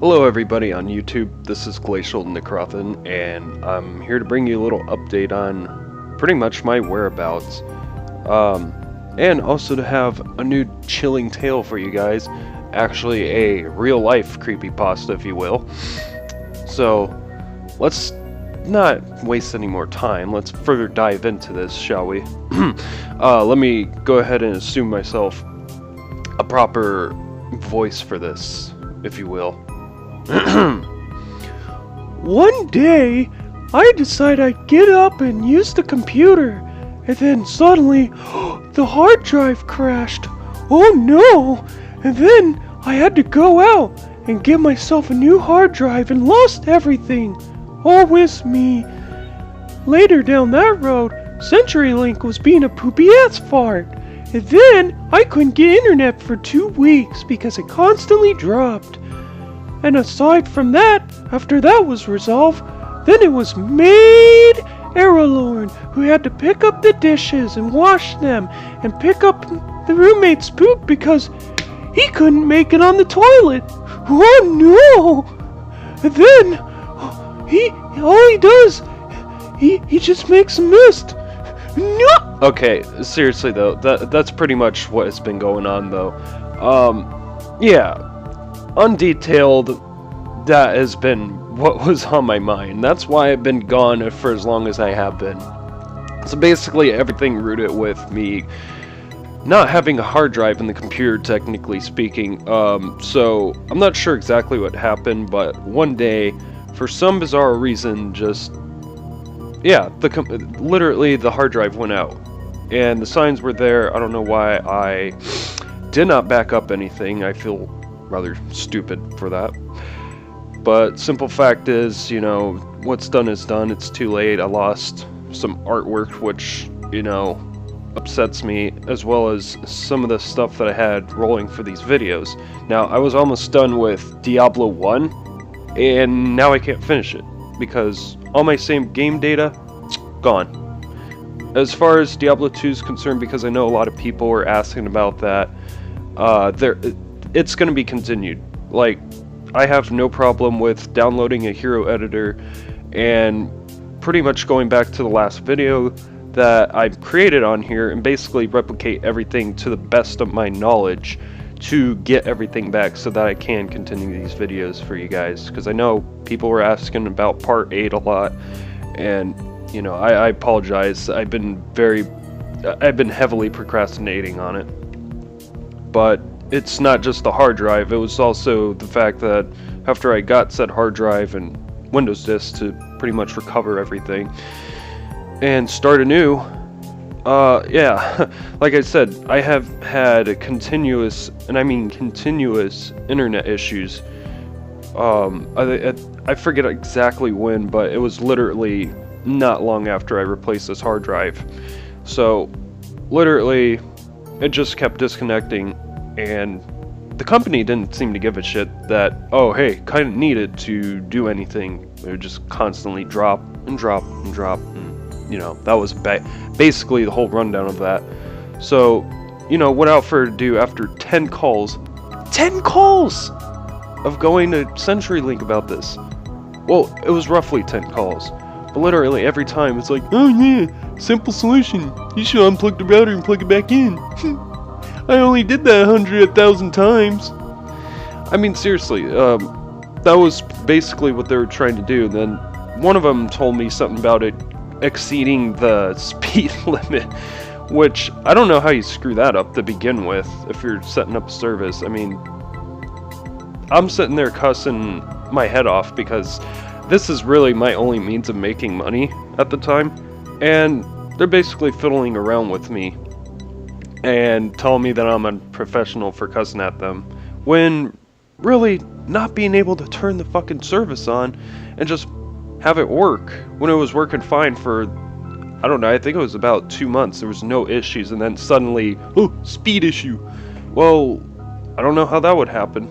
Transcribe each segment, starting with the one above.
Hello everybody on YouTube, this is Glacialnecrothyn, and I'm here to bring you a little update on pretty much my whereabouts. And also to have a new chilling tale for you guys, actually a real-life creepypasta, if you will. So, let's not waste any more time, let's further dive into this, shall we? Let me go ahead and assume myself a proper voice for this, if you will. One day, I decided I'd get up and use the computer, and then suddenly, the hard drive crashed. Oh no! And then I had to go out and get myself a new hard drive and lost everything. All with me. Later down that road, CenturyLink was being a poopy-ass fart. And then, I couldn't get internet for 2 weeks because it constantly dropped. And aside from that, after that was resolved, then it was Maid Aralorn who had to pick up the dishes and wash them and pick up the roommate's poop because he couldn't make it on the toilet. Oh no! And then all he does, he just makes a mist. No! Okay, seriously though, that's pretty much what has been going on though. Yeah. Undetailed, that has been what was on my mind. That's why I've been gone for as long as I have been. So basically everything rooted with me not having a hard drive in the computer, technically speaking. So I'm not sure exactly what happened, but one day, for some bizarre reason, just, yeah, literally the hard drive went out. And the signs were there. I don't know why I did not back up anything. I feel rather stupid for that, but simple fact is, you know, what's done is done. It's too late. I lost some artwork, which, you know, upsets me, as well as some of the stuff that I had rolling for these videos. Now, I was almost done with Diablo 1, and now I can't finish it because all my same game data, gone. As far as Diablo 2 is concerned, because I know a lot of people were asking about that, it's going to be continued. Like, I have no problem with downloading a hero editor and pretty much going back to the last video that I've created on here and basically replicate everything to the best of my knowledge to get everything back so that I can continue these videos for you guys. Because I know people were asking about part 8 a lot, and you know, I apologize. I've been heavily procrastinating on it. But it's not just the hard drive, it was also the fact that after I got said hard drive and Windows disk to pretty much recover everything and start anew, yeah, like I said, I have had continuous, and I mean continuous, internet issues. I forget exactly when, but it was literally not long after I replaced this hard drive. So, literally, it just kept disconnecting. And the company didn't seem to give a shit that, oh hey, kind of needed to do anything. It would just constantly drop and drop and drop, and you know, that was basically the whole rundown of that. So, you know, without further ado, after 10 calls of going to CenturyLink about this, well, it was roughly 10 calls, but literally every time it's like, oh yeah, simple solution, you should unplug the router and plug it back in. I only did that 100,000 times. I mean, seriously, that was basically what they were trying to do. Then one of them told me something about it exceeding the speed limit, which I don't know how you screw that up to begin with if you're setting up a service. I mean, I'm sitting there cussing my head off because this is really my only means of making money at the time, and they're basically fiddling around with me and telling me that I'm unprofessional for cussing at them, when really not being able to turn the fucking service on and just have it work when it was working fine for, I don't know, I think it was about 2 months. There was no issues, and then suddenly, oh, speed issue. Well, I don't know how that would happen.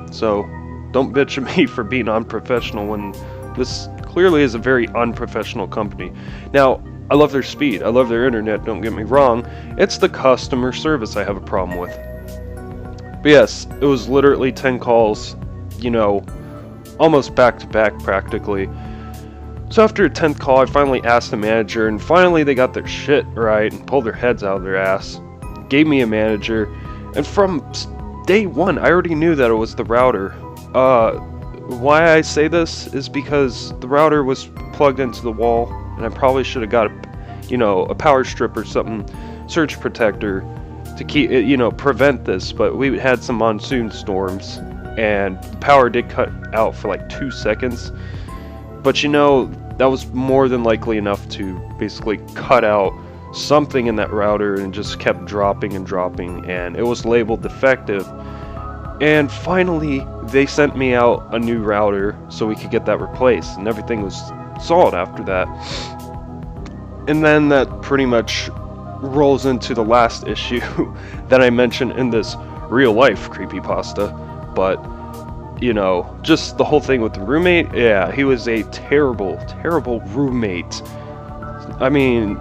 So, don't bitch at me for being unprofessional when this clearly is a very unprofessional company. Now, I love their speed, I love their internet, don't get me wrong. It's the customer service I have a problem with. But yes, it was literally 10 calls you know, almost back to back practically. So after a 10th call, I finally asked the manager, and finally they got their shit right and pulled their heads out of their ass. Gave me a manager, and from day one, I already knew that it was the router. Why I say this is because the router was plugged into the wall, and I probably should have got a power strip or something, surge protector, to keep it, prevent this. But we had some monsoon storms, and the power did cut out for like 2 seconds. But that was more than likely enough to basically cut out something in that router, and just kept dropping and dropping, and it was labeled defective. And finally they sent me out a new router so we could get that replaced, and everything was solid after that. And then that pretty much rolls into the last issue that I mentioned in this real life creepypasta. But just the whole thing with the roommate, yeah, he was a terrible, terrible roommate. I mean,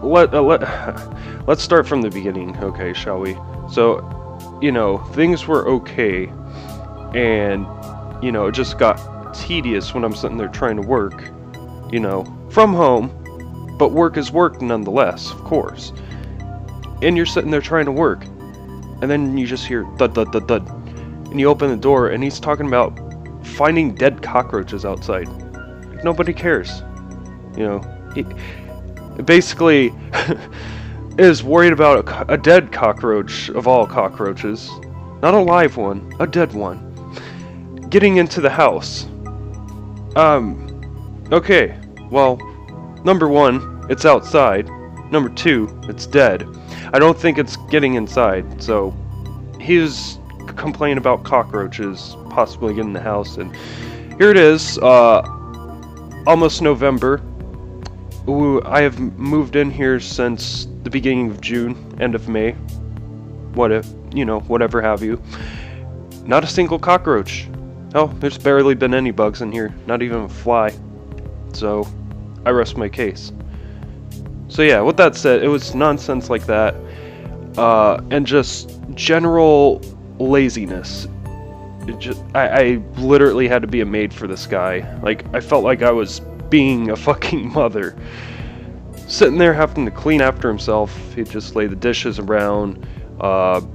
let's start from the beginning, okay, shall we? So, things were okay, and, it just got tedious when I'm sitting there trying to work, from home, but work is work nonetheless, of course. And you're sitting there trying to work, and then you just hear thud, thud, thud, thud. And you open the door, and he's talking about finding dead cockroaches outside. Nobody cares. He basically is worried about a dead cockroach of all cockroaches. Not a live one, a dead one. Getting into the house. Okay, well, number one, it's outside. Number two, it's dead. I don't think it's getting inside, so he's complain about cockroaches possibly getting in the house. And here it is, almost November. Ooh, I have moved in here since the beginning of June, end of May, whatever have you. Not a single cockroach. Oh, there's barely been any bugs in here, not even a fly. So I rest my case. So yeah, with that said, it was nonsense like that, and just general laziness. I literally had to be a maid for this guy. Like, I felt like I was being a fucking mother. Sitting there having to clean after himself. He'd just lay the dishes around,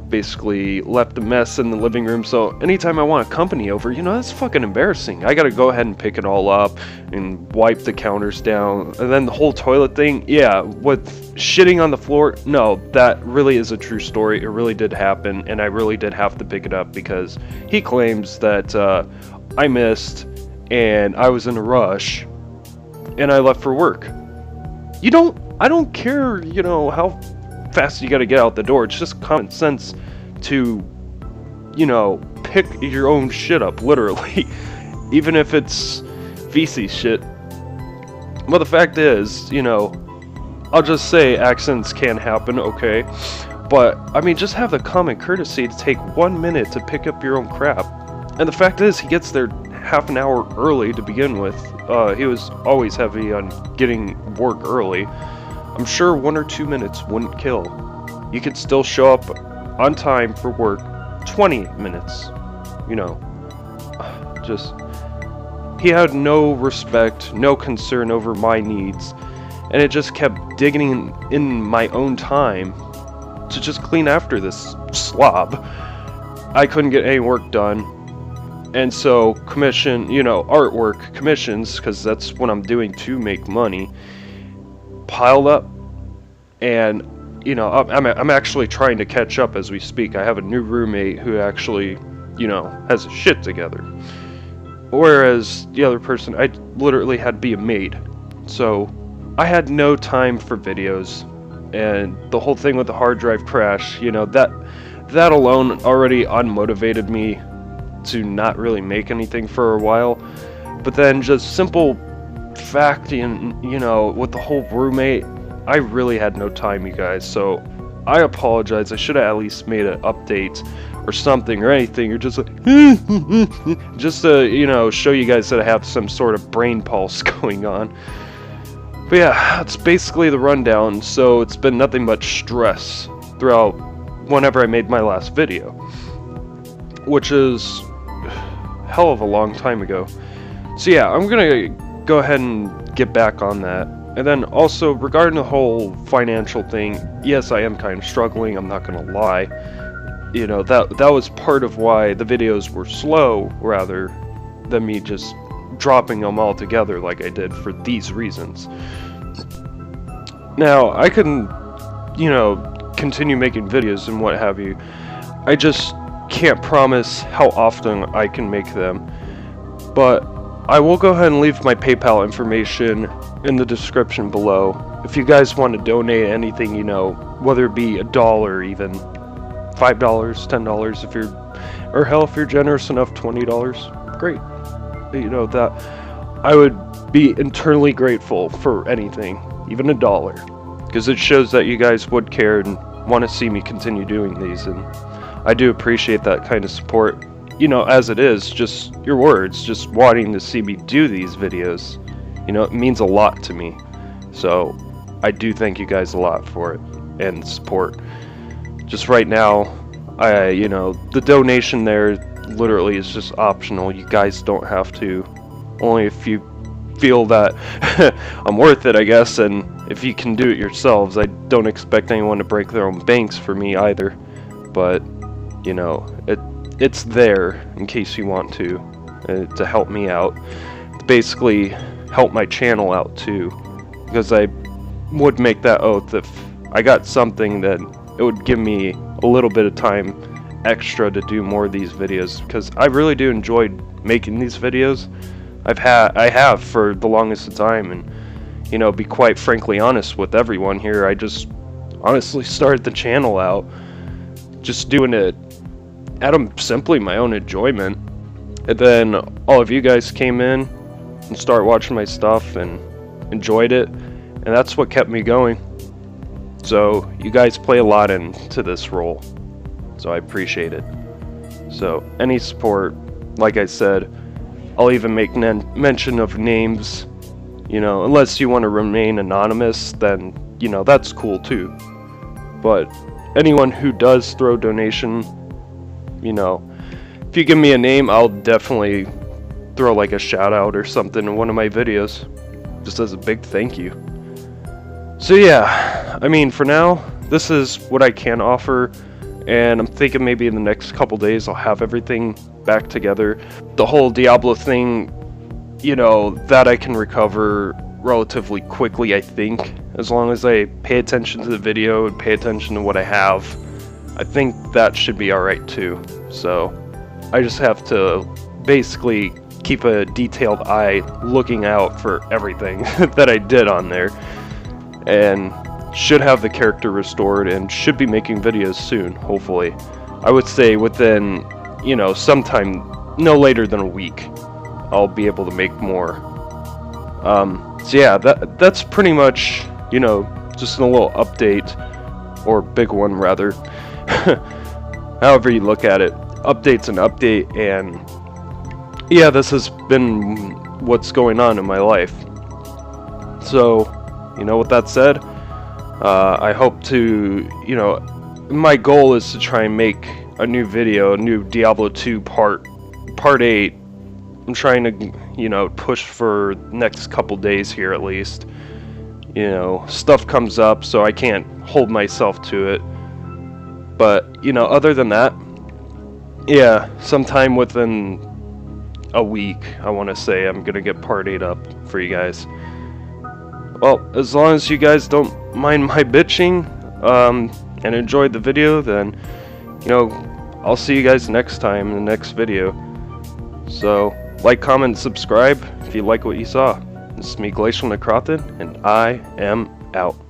basically left a mess in the living room. So anytime I want company over, that's fucking embarrassing. I gotta go ahead and pick it all up and wipe the counters down. And then the whole toilet thing, yeah, with shitting on the floor, no, that really is a true story. It really did happen, and I really did have to pick it up because he claims that I missed and I was in a rush and I left for work. I don't care, how fast you gotta get out the door. It's just common sense to, pick your own shit up, literally. Even if it's feces shit. Well, the fact is, I'll just say accidents can happen, okay? But, I mean, just have the common courtesy to take 1 minute to pick up your own crap. And the fact is, he gets there half an hour early to begin with. He was always heavy on getting work early. I'm sure 1 or 2 minutes wouldn't kill. You could still show up on time for work 20 minutes. He had no respect, no concern over my needs, and it just kept digging in my own time to just clean after this slob. I couldn't get any work done. And so artwork commissions, because that's what I'm doing to make money, piled up. And, I'm actually trying to catch up as we speak. I have a new roommate who actually, has his shit together. Whereas the other person, I literally had to be a maid. So I had no time for videos. And the whole thing with the hard drive crash, that alone already unmotivated me to not really make anything for a while. But then just simple fact, with the whole roommate, I really had no time, you guys. So I apologize. I should have at least made an update or something or anything. You're just like just to show you guys that I have some sort of brain pulse going on. But yeah, that's basically the rundown. So it's been nothing but stress throughout whenever I made my last video, which is hell of a long time ago. So yeah, I'm gonna go ahead and get back on that. And then also, regarding the whole financial thing, yes, I am kind of struggling, I'm not gonna lie. You know, that was part of why the videos were slow, rather than me just dropping them all together like I did for these reasons. Now, I can, you know, continue making videos and what have you. I just can't promise how often I can make them. But I will go ahead and leave my PayPal information in the description below. If you guys want to donate anything, you know, whether it be $1 even, $5, $10, if you're, or hell, if you're generous enough, $20, great. You know, that I would be internally grateful for anything, even $1, because it shows that you guys would care and want to see me continue doing these, and I do appreciate that kind of support. You know, as it is, just your words, just wanting to see me do these videos, you know, it means a lot to me. So I do thank you guys a lot for it and support. Just right now, you know, the donation there literally is just optional. You guys don't have to, only if you feel that I'm worth it, I guess, and if you can do it yourselves. I don't expect anyone to break their own banks for me either, but you know, it's there in case you want to help me out, to basically help my channel out too, because I would make that oath if I got something that it would give me a little bit of time extra to do more of these videos, because I really do enjoy making these videos. I have for the longest of time, and you know, be quite frankly honest with everyone here, I just honestly started the channel out just doing it out of simply my own enjoyment, and then all of you guys came in and started watching my stuff and enjoyed it, and that's what kept me going. So you guys play a lot into this role, so I appreciate it. So any support, like I said, I'll even make mention of names, you know, unless you want to remain anonymous, then, you know, that's cool too. But anyone who does throw donation, you know, if you give me a name, I'll definitely throw like a shout out or something in one of my videos, just as a big thank you. So yeah, I mean, for now, this is what I can offer, and I'm thinking maybe in the next couple days I'll have everything back together. The whole Diablo thing, you know, that I can recover relatively quickly, I think, as long as I pay attention to the video and pay attention to what I have. I think that should be alright too. So I just have to basically keep a detailed eye looking out for everything that I did on there, and should have the character restored and should be making videos soon, hopefully. I would say within, you know, sometime no later than a week I'll be able to make more. So yeah, that's pretty much, you know, just a little update, or big one rather. However you look at it, update's an update, and yeah, this has been what's going on in my life. So, you know, with that said, I hope to, you know, my goal is to try and make a new video, a new Diablo 2 part 8. I'm trying to, you know, push for next couple days here at least. You know, stuff comes up, so I can't hold myself to it. But, you know, other than that, yeah, sometime within a week, I want to say, I'm going to get part 8 up for you guys. Well, as long as you guys don't mind my bitching, and enjoyed the video, then, you know, I'll see you guys next time in the next video. So, like, comment, subscribe if you like what you saw. This is me, Glacialnecrothyn, and I am out.